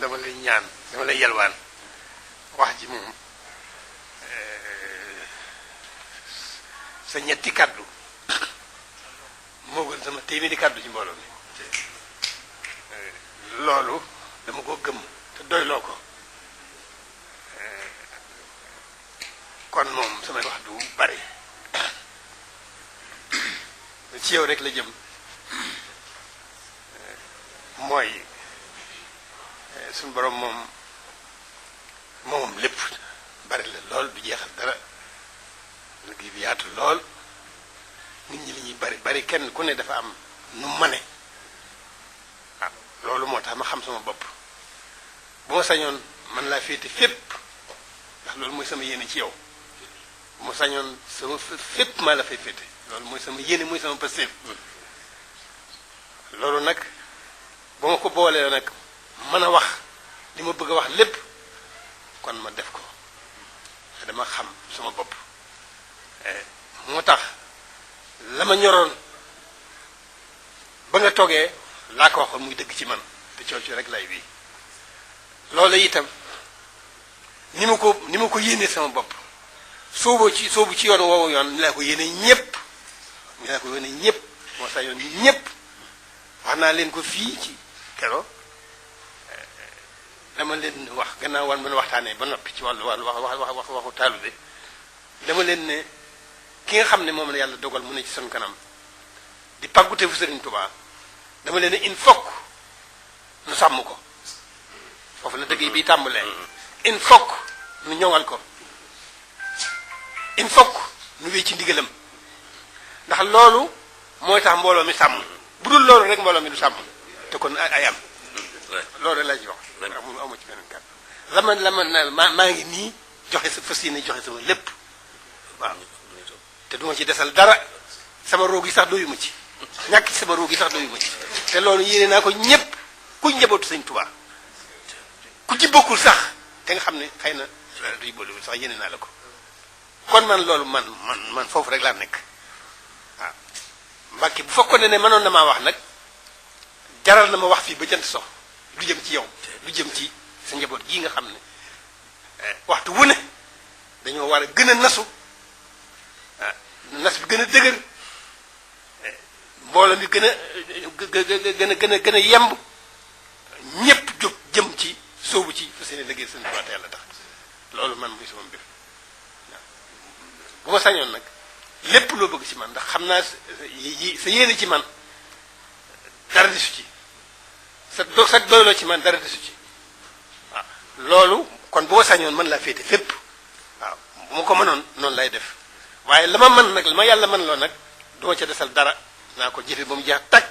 dama lay ñaan dama lay yalwaan wax ji moom sa ñetti kaddu moo gën sama téeméeri kaddu ci mbooloo mi loolu dama ko gëm te doyloo ko kon moom samay wax du bari ci yow rek la jëm mooy suñu borom moom lépp bari la lool du jeexal dara liggéey bi yaatu lool nit ñi li ñuy bari kenn ku ne dafa am nu mane waaw loolu moo tax ma xam sama bopp bu ma sañoon man laa féete fépp ndax loolu mooy sama yéene ci yow bu ma sañoon sama fépp maa la fay féete loolu mooy sama yéene mooy sama pastéef loolu nag ba ma ko boolee nag mën a wax li ma bëgg a wax lépp kon ma def ko dama xam sama bopp moo tax la ma ñoroon ba nga toogee laa ko waxoon muy dëgg ci man te coow rek lay bii loolu itam ni ma ko yéenee sama bopp soobu ci yoon woowu yoon ni laa ko yéene ñépp moo saa yoon ñépp wax naa leen ko fii ci kero dama leen wax gannaaw wan mën waxtaanee ba noppi ci wàllu waxu taalube dama leen ne ki nga xam ne moom la yàlla dogal mu ne ci son kanam di pàggute fu Sëriñ Tuubaa dama leen ne il faut nu sàmm ko foofu la dëgg bi tàmbalee il faut nu ñoŋal ko il faut nu wéy ci ndigalam ndax loolu mooy tax mbooloo mi sàmm bu dul loolu rek mbooloo mi du sàmm te kon ay am loolu rek laa ci wax amu ci beneen kàddu maa ngi nii joxe sa fas yéene joxe sama lépp waaw te duma ci desal dara sama roog yi sax doyuma ci ñàkk ci sama roog yi sax doyuma ci te loolu yéene naa ko ñépp ku njabootu Sëñ Tuubaa ku ci bokkul sax te nga xam ne xëy na duy boolewul sax yéene naa la ko kon man loolu man foofu rek laa nekk waaw Mbàkke bu fekkoon ne mënoon na maa wax nag jaral na ma wax fii ba jant sox lu jëm ci yow lu jëm ci sa njaboot gii nga xam ne waxtu wu ne dañoo war a gën a nasu nas bi gën a dëgër mbooloo mi gën a yemb ñépp jóg jëm ci soobu ci fa seeni liggéey seen tubaab yàlla tax loolu man muy sama mbir bu ma sañoon nag lépp loo bëgg ci man ndax xam naa sa yéene ci man dara desu ci sa doyloo ci man dara desu ci waaw loolu kon bu ma sañoon mën laa féete fépp waaw bu ma ko mënoon noonu lay def waaye la ma mën nag la ma yàlla mën loo nag duma ca desal dara naa ko jëfe ba mu jeex tàkk